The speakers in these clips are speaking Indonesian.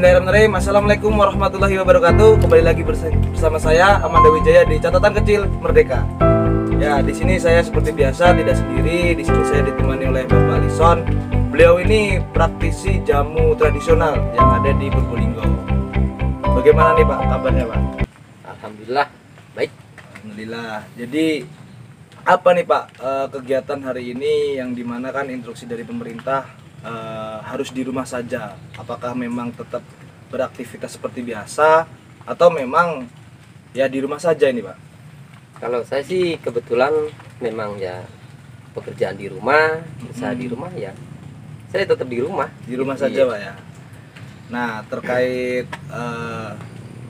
Bismillahirrahmanirrahim. Assalamualaikum warahmatullahi wabarakatuh. Kembali lagi bersama saya Amanda Wijaya di Catatan Kecil Merdeka. Ya, di sini saya seperti biasa tidak sendiri. Di sini saya ditemani oleh Bapak Lison. Beliau ini praktisi jamu tradisional yang ada di Purbolinggo. Bagaimana nih Pak kabarnya Pak? Alhamdulillah baik. Alhamdulillah. Jadi apa nih Pak kegiatan hari ini yang dimana kan instruksi dari pemerintah harus di rumah saja? Apakah memang tetap beraktivitas seperti biasa atau memang ya di rumah saja ini Pak? Kalau saya sih kebetulan memang ya pekerjaan di rumah, usaha di rumah ya. Saya tetap di rumah. Di rumah saja Pak ya. Nah terkait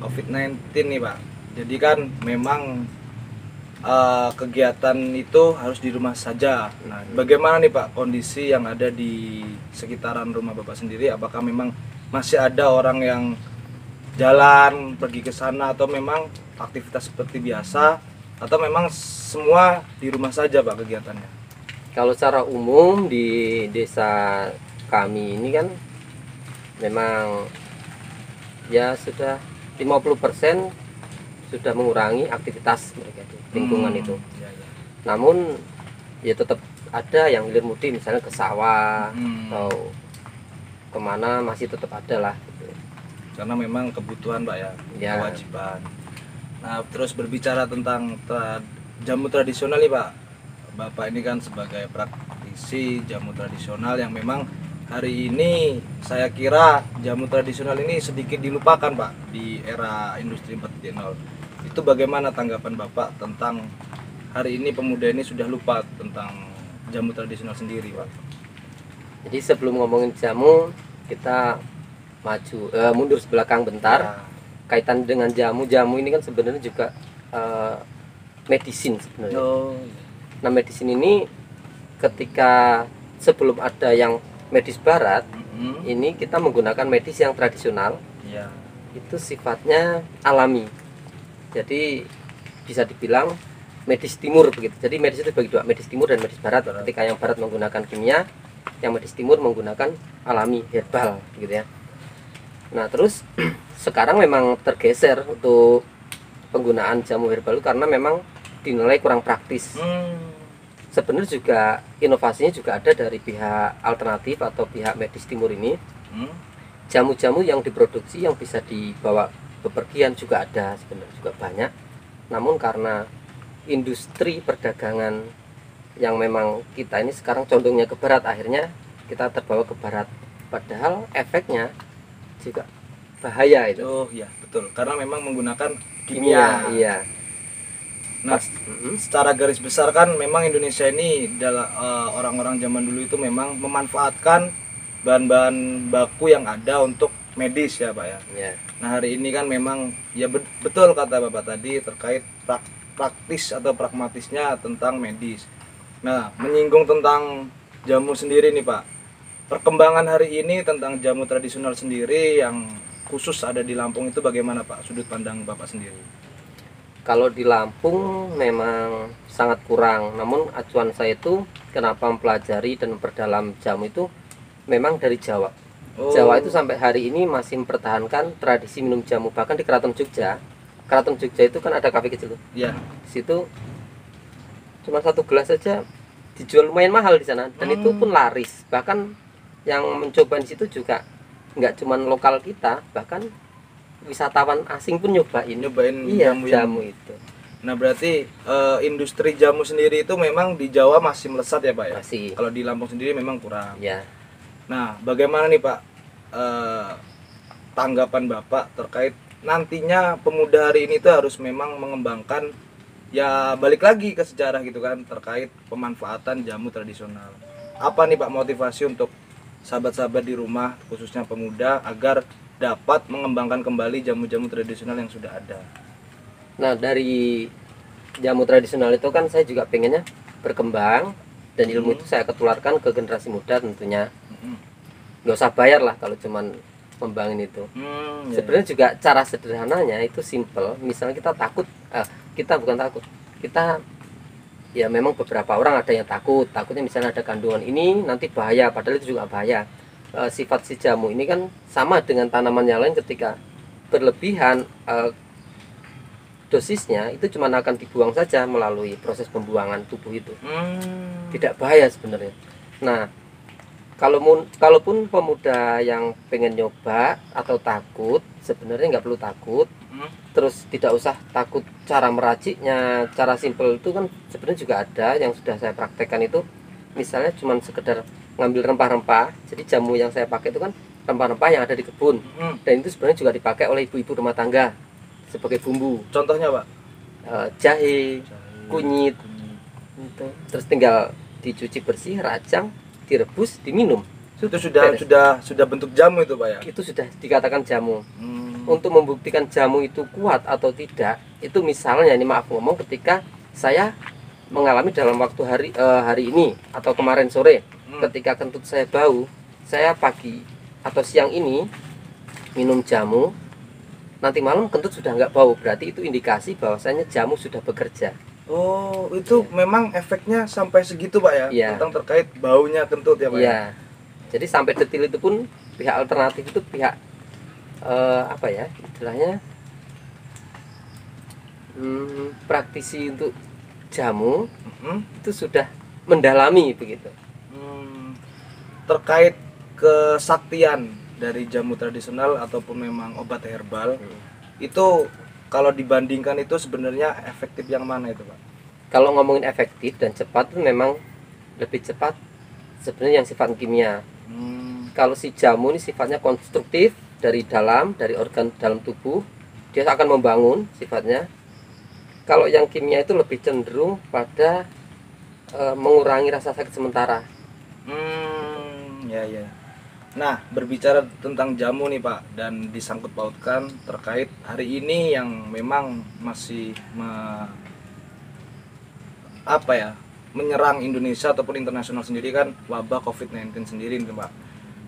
COVID-19 nih Pak. Jadi kan memang kegiatan itu harus di rumah saja. Nah, bagaimana nih Pak kondisi yang ada di sekitaran rumah Bapak sendiri? Apakah memang masih ada orang yang jalan pergi ke sana atau memang aktivitas seperti biasa atau memang semua di rumah saja Pak kegiatannya? Kalau secara umum di desa kami ini kan memang ya sudah 50% sudah mengurangi aktivitas mereka di lingkungan itu. Ya, ya. Namun ya tetap ada yang hilir mudik misalnya ke sawah atau kemana masih tetap ada lah gitu. Karena memang kebutuhan Pak ya, Ya. kewajiban. Nah terus berbicara tentang jamu tradisional nih Pak. Bapak ini kan sebagai praktisi jamu tradisional yang memang hari ini saya kira jamu tradisional ini sedikit dilupakan Pak di era industri 4.0. Itu bagaimana tanggapan Bapak tentang hari ini pemuda ini sudah lupa tentang jamu tradisional sendiri Pak? Jadi sebelum ngomongin jamu kita mundur sebelakang bentar. Ya. Kaitan dengan jamu ini kan sebenarnya juga medicine sebenarnya. Oh. Nah medicine ini ketika sebelum ada yang medis barat, ini kita menggunakan medis yang tradisional. Ya. Itu sifatnya alami. Jadi bisa dibilang medis timur begitu. Jadi medis itu bagi dua, medis timur dan medis barat. Ketika yang barat menggunakan kimia, yang medis timur menggunakan alami, herbal gitu ya. Nah terus sekarang memang tergeser untuk penggunaan jamu herbal karena memang dinilai kurang praktis. Sebenarnya juga inovasinya juga ada dari pihak alternatif atau pihak medis timur ini. Jamu-jamu yang diproduksi yang bisa dibawa bepergian juga ada, sebenarnya juga banyak. Namun karena industri perdagangan yang memang kita ini sekarang condongnya ke barat, akhirnya kita terbawa ke barat. Padahal efeknya juga bahaya itu. Oh iya betul, karena memang menggunakan kimia. Iya. Nah, secara garis besar kan memang Indonesia ini orang-orang zaman dulu itu memang memanfaatkan bahan-bahan baku yang ada untuk medis ya Pak ya. Yeah. Nah hari ini kan memang ya betul kata Bapak tadi terkait praktis atau pragmatisnya tentang medis. Nah menyinggung tentang jamu sendiri nih Pak. Perkembangan hari ini tentang jamu tradisional sendiri yang khusus ada di Lampung itu bagaimana Pak? Sudut pandang Bapak sendiri. Kalau di Lampung memang sangat kurang. Namun acuan saya itu kenapa mempelajari dan memperdalam jamu itu memang dari Jawa. Jawa itu sampai hari ini masih mempertahankan tradisi minum jamu. Bahkan di Keraton Jogja. Keraton Jogja itu kan ada kafe kecil tuh. Ya. Di situ cuma satu gelas saja dijual lumayan mahal di sana dan itu pun laris. Bahkan yang mencoba di situ juga nggak cuma lokal kita, bahkan wisatawan asing pun nyobain iya, jamu itu. Nah berarti industri jamu sendiri itu memang di Jawa masih melesat ya Pak ya? Masih. Kalau di Lampung sendiri memang kurang. Ya. Nah bagaimana nih Pak tanggapan Bapak terkait nantinya pemuda hari ini tuh harus memang mengembangkan ya balik lagi ke sejarah gitu kan terkait pemanfaatan jamu tradisional. Apa nih Pak motivasi untuk sahabat-sahabat di rumah khususnya pemuda agar dapat mengembangkan kembali jamu-jamu tradisional yang sudah ada? Nah dari jamu tradisional itu kan saya juga pengennya berkembang dan ilmu itu saya ketularkan ke generasi muda tentunya. Nggak usah bayar lah kalau cuman membangun itu. Sebenarnya juga cara sederhananya itu simple. Misalnya kita takut, kita bukan takut, kita ya memang beberapa orang ada yang takutnya misalnya ada kandungan ini nanti bahaya, padahal itu juga bahaya. sifat si jamu ini kan sama dengan tanaman yang lain, ketika berlebihan dosisnya itu cuma akan dibuang saja melalui proses pembuangan tubuh itu. Tidak bahaya sebenarnya. Nah, kalaupun pemuda yang pengen nyoba atau takut, sebenarnya nggak perlu takut. Terus tidak usah takut cara meraciknya, cara simpel itu kan sebenarnya juga ada yang sudah saya praktekkan itu. Misalnya cuma sekedar ngambil rempah-rempah. Jadi jamu yang saya pakai itu kan rempah-rempah yang ada di kebun, dan itu sebenarnya juga dipakai oleh ibu-ibu rumah tangga sebagai bumbu. Contohnya Pak? Jahe, kunyit, gitu. Terus tinggal dicuci bersih, rajang, direbus, diminum. Itu sudah bentuk jamu itu Pak ya? Itu sudah dikatakan jamu. Untuk membuktikan jamu itu kuat atau tidak, itu misalnya, ini maaf ngomong, ketika saya mengalami dalam waktu hari ini atau kemarin sore, ketika kentut saya bau, saya pagi atau siang ini minum jamu, nanti malam kentut sudah nggak bau, berarti itu indikasi bahwasanya jamu sudah bekerja. Oh, itu memang efeknya sampai segitu Pak ya? Iya. Tentang terkait baunya kentut ya Pak ya? Iya. Jadi sampai detil itu pun pihak alternatif itu pihak apa ya istilahnya, praktisi untuk jamu itu sudah mendalami begitu. Terkait kesaktian dari jamu tradisional ataupun memang obat herbal, itu kalau dibandingkan itu sebenarnya efektif yang mana itu Pak? Kalau ngomongin efektif dan cepat itu memang lebih cepat sebenarnya yang sifat kimia. Kalau si jamu ini sifatnya konstruktif, dari organ dalam tubuh, dia akan membangun sifatnya. Kalau yang kimia itu lebih cenderung pada mengurangi rasa sakit sementara. Ya. Nah, berbicara tentang jamu nih Pak, dan disangkut pautkan terkait hari ini yang memang masih menyerang Indonesia ataupun internasional sendiri kan, wabah COVID-19 sendiri nih Pak.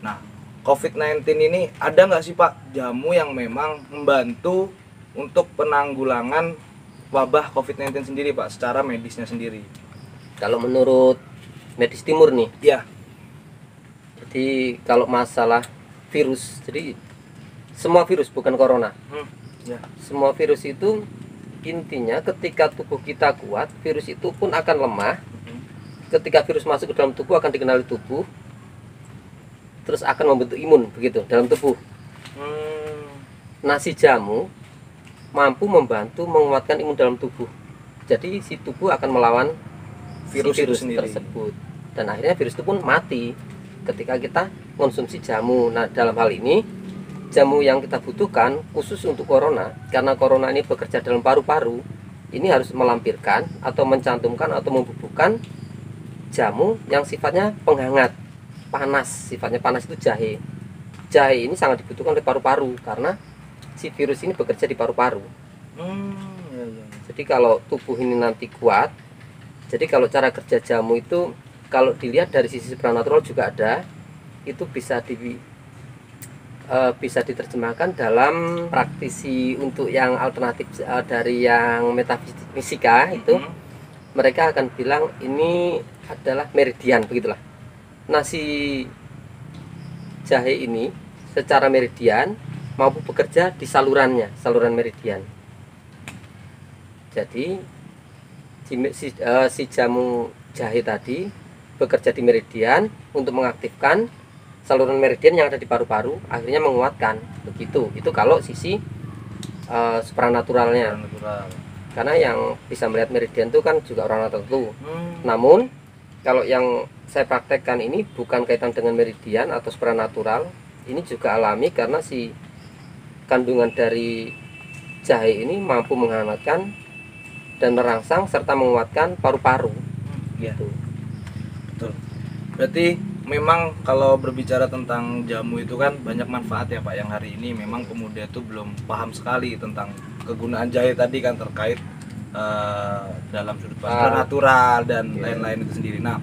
Nah, COVID-19 ini ada nggak sih Pak jamu yang memang membantu untuk penanggulangan wabah COVID-19 sendiri Pak, secara medisnya sendiri? Kalau menurut medis timur nih, ya. Jadi kalau masalah virus, jadi semua virus, bukan corona. Ya. Semua virus itu intinya ketika tubuh kita kuat, virus itu pun akan lemah. Ketika virus masuk ke dalam tubuh akan dikenali tubuh, terus akan membentuk imun begitu dalam tubuh. Nasi jamu mampu membantu menguatkan imun dalam tubuh. Jadi si tubuh akan melawan virus tersebut, dan akhirnya virus itu pun mati ketika kita konsumsi jamu. Nah, dalam hal ini jamu yang kita butuhkan khusus untuk corona, karena corona ini bekerja dalam paru-paru, ini harus melampirkan atau mencantumkan atau membubuhkan jamu yang sifatnya penghangat, panas. Sifatnya panas itu jahe. Jahe ini sangat dibutuhkan oleh paru-paru karena si virus ini bekerja di paru-paru. Jadi kalau tubuh ini nanti kuat, jadi kalau cara kerja jamu itu kalau dilihat dari sisi supranatural juga ada, itu bisa diterjemahkan dalam praktisi untuk yang alternatif dari yang metafisika itu, mereka akan bilang ini adalah meridian, begitulah. Nah, si jahe ini secara meridian mampu bekerja di saluran meridian. Jadi si jamu jahe tadi bekerja di meridian untuk mengaktifkan saluran meridian yang ada di paru-paru, akhirnya menguatkan begitu. Itu kalau sisi supranaturalnya. Karena yang bisa melihat meridian itu kan juga orang tertentu. Namun kalau yang saya praktekkan ini bukan kaitan dengan meridian atau supranatural, ini juga alami karena si kandungan dari jahe ini mampu menghangatkan dan merangsang serta menguatkan paru-paru. Gitu. Betul. Berarti memang kalau berbicara tentang jamu itu kan banyak manfaat ya Pak, yang hari ini memang pemuda itu belum paham sekali tentang kegunaan jahe tadi kan, terkait dalam sudut pandang natural dan lain-lain itu sendiri. Nah,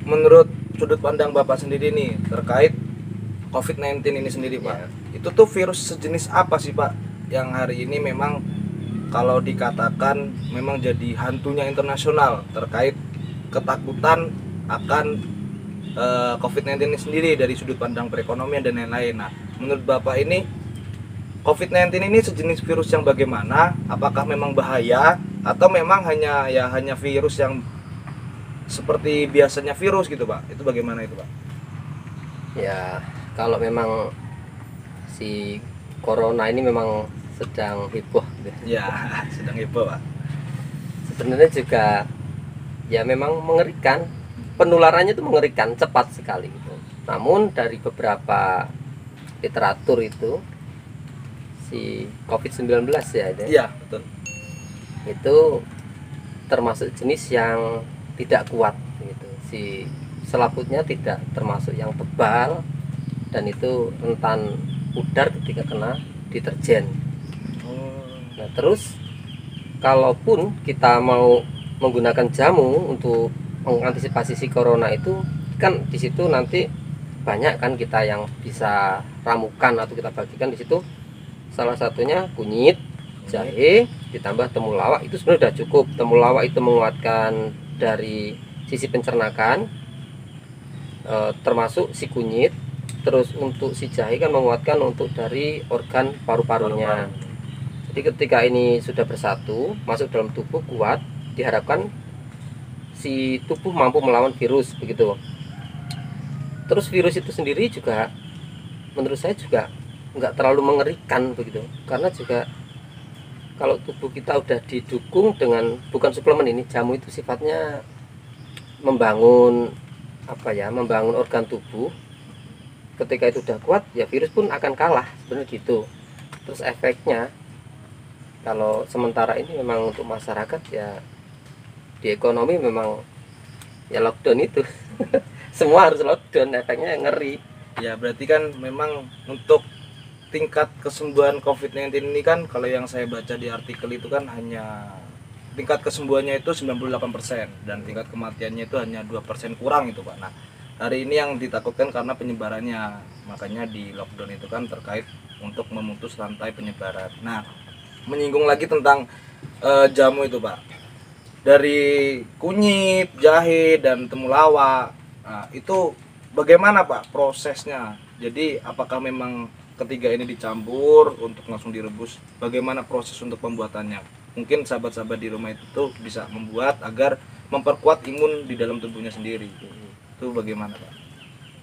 menurut sudut pandang Bapak sendiri nih terkait COVID-19 ini sendiri Pak, itu tuh virus sejenis apa sih Pak yang hari ini memang kalau dikatakan memang jadi hantunya internasional terkait ketakutan akan COVID-19 ini sendiri dari sudut pandang perekonomian dan lain-lain. Nah, menurut Bapak ini COVID-19 ini sejenis virus yang bagaimana? Apakah memang bahaya atau memang hanya virus yang seperti biasanya virus gitu, Pak? Itu bagaimana itu, Pak? Ya, kalau memang si corona ini memang sedang heboh gitu. Ya, sedang heboh, Pak. Sebenarnya juga ya memang mengerikan, penularannya itu mengerikan, cepat sekali gitu. Namun dari beberapa literatur itu si COVID-19 ya itu, Iya, betul. itu termasuk jenis yang tidak kuat gitu. Si selaputnya tidak termasuk yang tebal dan itu rentan pudar ketika kena deterjen. Nah, terus kalaupun kita mau menggunakan jamu untuk mengantisipasi si corona itu kan di situ nanti banyak kan kita yang bisa ramukan atau kita bagikan di situ. Salah satunya kunyit, jahe ditambah temulawak, itu sebenarnya sudah cukup. Temulawak itu menguatkan dari sisi pencernaan, termasuk si kunyit. Terus untuk si jahe kan menguatkan untuk dari organ paru-parunya. Jadi ketika ini sudah bersatu masuk dalam tubuh kuat, diharapkan si tubuh mampu melawan virus begitu. Terus virus itu sendiri juga menurut saya juga nggak terlalu mengerikan begitu, karena juga kalau tubuh kita udah didukung dengan, bukan suplemen, ini jamu itu sifatnya membangun membangun organ tubuh. Ketika itu udah kuat ya virus pun akan kalah sebenarnya gitu. Terus efeknya kalau sementara ini memang untuk masyarakat ya di ekonomi memang ya lockdown itu semua harus lockdown, efeknya ngeri. Ya, berarti kan memang untuk tingkat kesembuhan COVID-19 ini kan kalau yang saya baca di artikel itu kan hanya tingkat kesembuhannya itu 98% dan tingkat kematiannya itu hanya 2% kurang itu, Pak. Nah, hari ini yang ditakutkan karena penyebarannya, makanya di lockdown itu kan terkait untuk memutus rantai penyebaran. Nah, menyinggung lagi tentang jamu itu, Pak, dari kunyit, jahe, dan temulawak, nah, itu bagaimana, Pak, prosesnya? Jadi apakah memang ketiga ini dicampur untuk langsung direbus? Bagaimana proses untuk pembuatannya? Mungkin sahabat-sahabat di rumah itu tuh bisa membuat agar memperkuat imun di dalam tubuhnya sendiri. Itu bagaimana, Pak?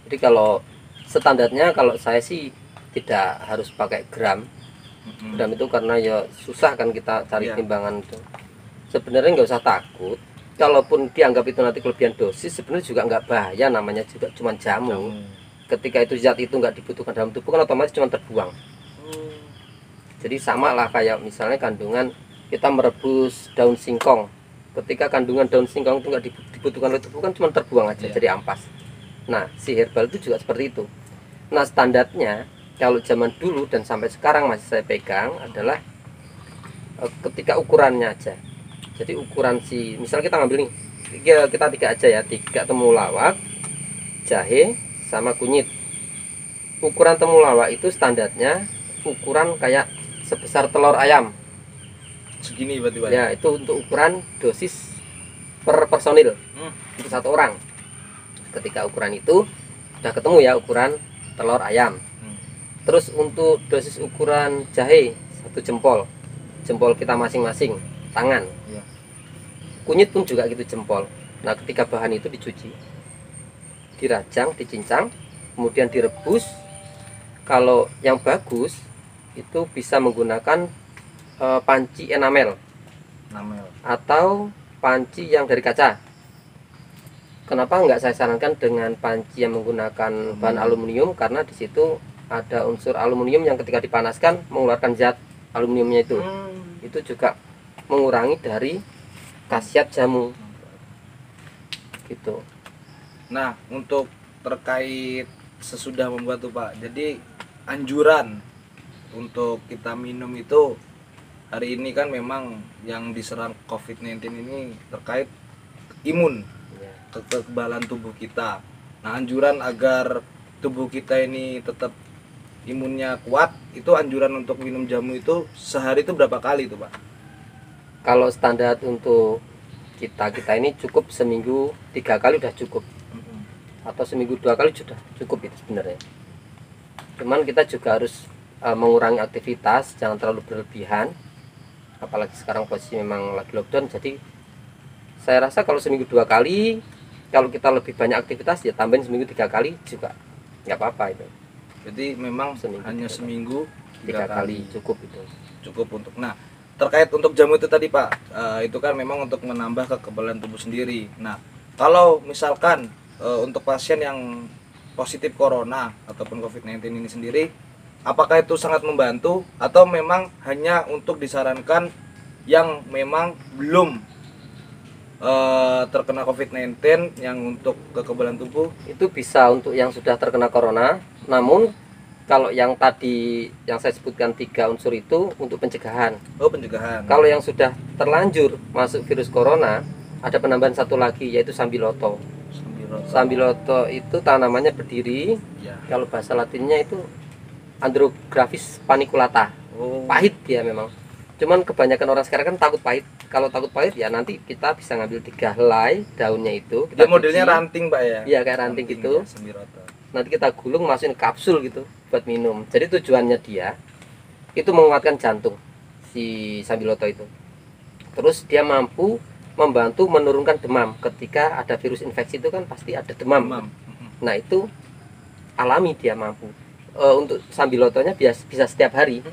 Jadi kalau standarnya kalau saya sih tidak harus pakai gram. Gram itu karena ya susah kan kita cari timbangan itu. Sebenarnya nggak usah takut. Kalaupun dianggap itu nanti kelebihan dosis, sebenarnya juga nggak bahaya, namanya juga cuma jamu. Ketika itu zat itu nggak dibutuhkan dalam tubuh kan otomatis cuma terbuang. Jadi sama lah kayak misalnya kandungan kita merebus daun singkong. Ketika kandungan daun singkong itu nggak dibutuhkan oleh tubuh kan cuma terbuang aja, jadi ampas. Nah, si herbal itu juga seperti itu. Nah, standarnya kalau zaman dulu dan sampai sekarang masih saya pegang adalah ketika ukurannya aja. Jadi ukuran si, misalnya kita ngambil nih, kita tiga aja ya, 3 temulawak, jahe, sama kunyit. Ukuran temulawak itu standarnya ukuran kayak sebesar telur ayam. Segini berarti, Pak? Ya, itu untuk ukuran dosis per personil untuk 1 orang. Ketika ukuran itu udah ketemu ya ukuran telur ayam. Terus untuk dosis ukuran jahe 1 jempol, jempol kita masing-masing, tangan. Kunyit pun juga gitu, jempol. Nah, ketika bahan itu dicuci, dirajang, dicincang, kemudian direbus. Kalau yang bagus itu bisa menggunakan panci enamel atau panci yang dari kaca. Kenapa nggak saya sarankan dengan panci yang menggunakan bahan aluminium? Karena di situ ada unsur aluminium yang ketika dipanaskan mengeluarkan zat aluminiumnya itu. Itu juga mengurangi dari khasiat jamu gitu. Nah, untuk terkait sesudah membuat tuh, Pak, jadi anjuran untuk kita minum itu hari ini kan memang yang diserang COVID-19 ini terkait imun, kekebalan tubuh kita. Nah, anjuran agar tubuh kita ini tetap imunnya kuat, itu anjuran untuk minum jamu itu sehari itu berapa kali itu, Pak? Kalau standar untuk kita ini cukup seminggu 3 kali udah cukup. atau seminggu 2 kali sudah cukup itu sebenarnya. Cuman kita juga harus mengurangi aktivitas, jangan terlalu berlebihan, apalagi sekarang posisi memang lagi lockdown. Jadi saya rasa kalau seminggu 2 kali, kalau kita lebih banyak aktivitas ya tambahin seminggu 3 kali juga nggak apa-apa itu. Jadi memang Seminggu hanya 3 kali. seminggu 3 kali cukup itu. cukup untuk. Nah, terkait untuk jamu itu tadi Pak, itu kan memang untuk menambah kekebalan tubuh sendiri. Nah, kalau misalkan untuk pasien yang positif corona ataupun COVID-19 ini sendiri, apakah itu sangat membantu atau memang hanya untuk disarankan yang memang belum terkena COVID-19 yang untuk kekebalan tubuh? Itu bisa untuk yang sudah terkena corona, namun kalau yang tadi yang saya sebutkan 3 unsur itu untuk pencegahan. Oh, pencegahan. Kalau yang sudah terlanjur masuk virus corona, ada penambahan satu lagi yaitu sambiloto. Sambiloto itu tanamannya berdiri, Ya. kalau bahasa latinnya itu Andrographis paniculata. Oh. Pahit dia memang. Cuman kebanyakan orang sekarang kan takut pahit. Kalau takut pahit ya nanti kita bisa ngambil 3 helai daunnya itu. Dia Kita modelnya cuci. ranting Pak ya? Iya kayak ranting gitu. Ya, Sambiloto. Nanti kita gulung masukin kapsul gitu buat minum. Jadi tujuannya dia itu menguatkan jantung si sambiloto itu. Terus dia mampu membantu menurunkan demam. Ketika ada virus infeksi itu kan pasti ada demam. Demam. Nah itu alami dia mampu. Untuk sambilotonya bisa setiap hari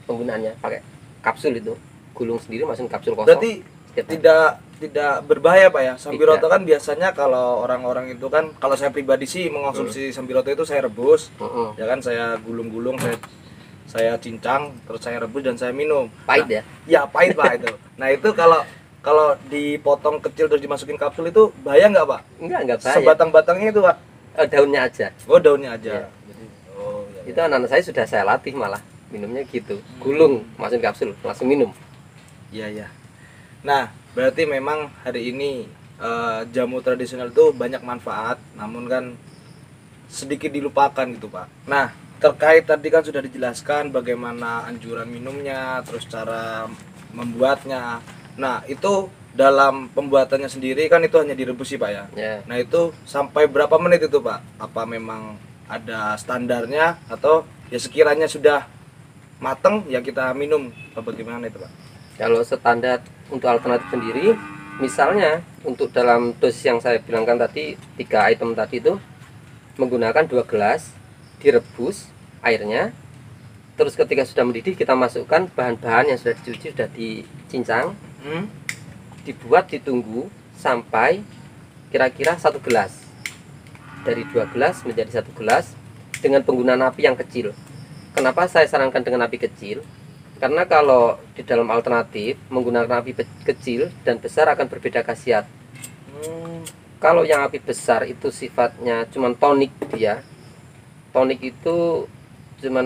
penggunaannya pakai kapsul itu, gulung sendiri masukin kapsul kosong. Berarti setiap hari. tidak berbahaya Pak ya? Sambiloto kan biasanya kalau orang-orang itu kan, kalau saya pribadi sih mengonsumsi sambiloto itu saya rebus, ya kan, saya gulung-gulung, saya cincang, terus saya rebus dan saya minum. Pahit Nah, ya? ya pahit Pak itu. Nah itu kalau dipotong kecil terus dimasukin kapsul itu bahaya nggak Pak? Enggak bahaya. Sebatang-batangnya itu Pak? Daunnya aja. Oh, daunnya aja. Iya. Oh, ya, Itu anak-anak saya sudah saya latih malah minumnya gitu, gulung masukin kapsul langsung minum. iya ya. Nah, berarti memang hari ini jamu tradisional itu banyak manfaat, namun kan sedikit dilupakan gitu Pak. Nah, terkait tadi kan sudah dijelaskan bagaimana anjuran minumnya, terus cara membuatnya. Nah, itu dalam pembuatannya sendiri kan itu hanya direbus sih Pak ya. Ya. Nah, itu sampai berapa menit itu Pak? Apa memang ada standarnya atau ya sekiranya sudah mateng ya kita minum, atau bagaimana itu Pak? Kalau standar untuk alternatif sendiri, misalnya untuk dalam dosis yang saya bilangkan tadi 3 item tadi itu menggunakan 2 gelas, direbus airnya, terus ketika sudah mendidih kita masukkan bahan-bahan yang sudah dicuci, sudah dicincang, dibuat, ditunggu sampai kira-kira 1 gelas. Dari 2 gelas menjadi 1 gelas dengan penggunaan api yang kecil. Kenapa saya sarankan dengan api kecil? Karena kalau di dalam alternatif menggunakan api kecil dan besar akan berbeda khasiat. Kalau yang api besar itu sifatnya cuman tonik dia. Tonik itu cuman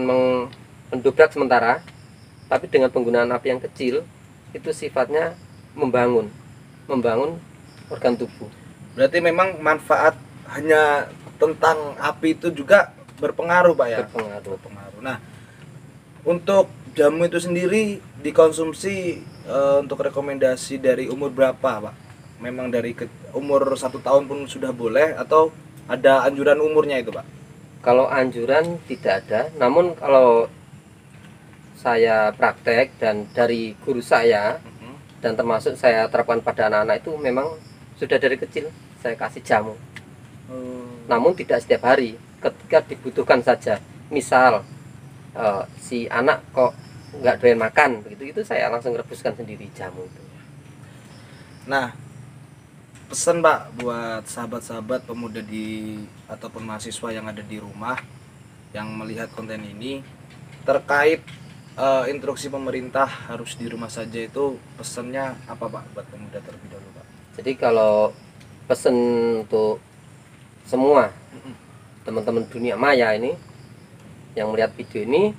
mendobrak sementara, tapi dengan penggunaan api yang kecil itu sifatnya membangun organ tubuh. Berarti memang manfaat hanya tentang api itu juga berpengaruh Pak ya? Berpengaruh. Nah, untuk jamu itu sendiri dikonsumsi untuk rekomendasi dari umur berapa Pak? Memang dari umur 1 tahun pun sudah boleh atau ada anjuran umurnya itu Pak? Kalau anjuran tidak ada, namun kalau saya praktek dan dari guru saya dan termasuk saya terapkan pada anak-anak itu memang sudah dari kecil saya kasih jamu. Namun tidak setiap hari, ketika dibutuhkan saja. Misal si anak kok nggak doyan makan begitu, itu saya langsung rebuskan sendiri jamu itu. Nah, pesan Pak buat sahabat-sahabat pemuda ataupun mahasiswa yang ada di rumah yang melihat konten ini terkait instruksi pemerintah harus di rumah saja, itu pesannya apa Pak buat pemuda terlebih dahulu Pak? Jadi kalau pesan untuk semua teman-teman dunia maya ini yang melihat video ini,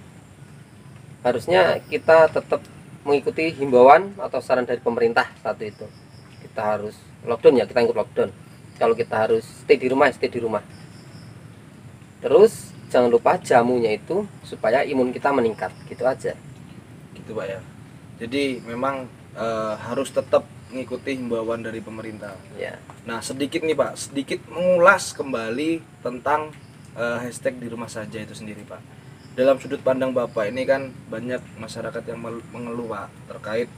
harusnya kita tetap mengikuti himbauan atau saran dari pemerintah saat itu. Kita harus lockdown ya, kita ikut lockdown. Kalau kita harus stay di rumah, stay di rumah. Terus jangan lupa jamunya itu supaya imun kita meningkat, gitu aja. Gitu Pak ya. Jadi memang harus tetap mengikuti himbauan dari pemerintah. Ya. Nah, sedikit nih Pak, sedikit mengulas kembali tentang hashtag di rumah saja itu sendiri Pak. Dalam sudut pandang Bapak ini kan banyak masyarakat yang mengeluh Pak terkait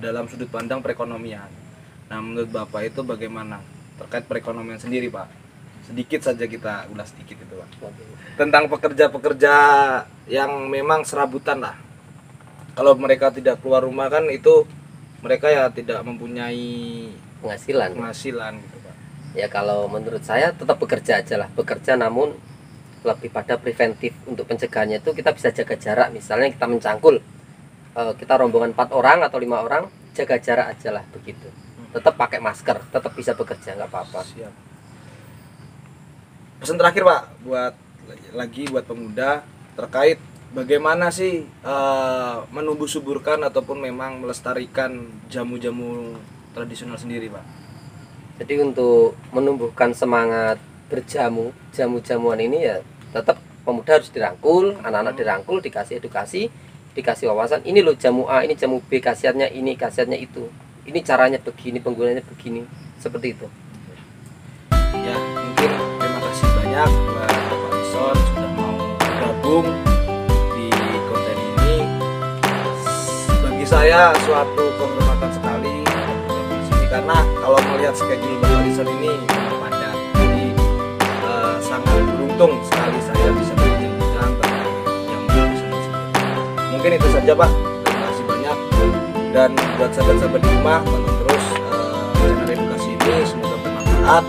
dalam sudut pandang perekonomian. Nah, menurut Bapak itu bagaimana terkait perekonomian sendiri Pak? Sedikit saja kita ulas sedikit itu Pak. Tentang pekerja-pekerja yang memang serabutan lah. Kalau mereka tidak keluar rumah kan itu mereka ya tidak mempunyai penghasilan gitu Pak. Ya kalau menurut saya tetap bekerja aja lah, bekerja namun lebih pada preventif. Untuk pencegahannya itu kita bisa jaga jarak, misalnya kita mencangkul, kita rombongan 4 orang atau 5 orang, jaga jarak aja lah begitu. Tetap pakai masker, tetap bisa bekerja, nggak apa-apa. Siap. Pesan terakhir Pak buat pemuda terkait bagaimana sih menumbuh suburkan ataupun memang melestarikan jamu-jamu tradisional sendiri Pak. Jadi untuk menumbuhkan semangat berjamu, jamu-jamuan ini ya tetap pemuda harus dirangkul, anak-anak dirangkul, dikasih edukasi, dikasih wawasan. Ini loh jamu A, ini jamu B, khasiatnya ini, khasiatnya itu. Ini caranya begini, penggunaannya begini, seperti itu. Ya, mungkin terima kasih banyak buat Bapak Ison sudah mau bergabung di konten ini. Bagi saya suatu kehormatan sekali di sini karena kalau melihat schedule Bapak Ison ini padat, jadi sangat beruntung sekali saya bisa berbincang tentang yang tradisional sendiri. Mungkin itu saja Pak. Terima kasih banyak. Dan buat sahabat-sahabat di rumah tonton terus channel edukasi ini, semoga bermanfaat.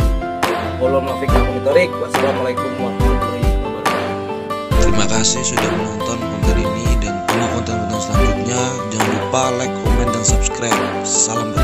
Wassalamualaikum warahmatullahi wabarakatuh. Terima kasih sudah menonton konten ini dan tunggu konten-konten selanjutnya. Jangan lupa like, komen, dan subscribe. Salam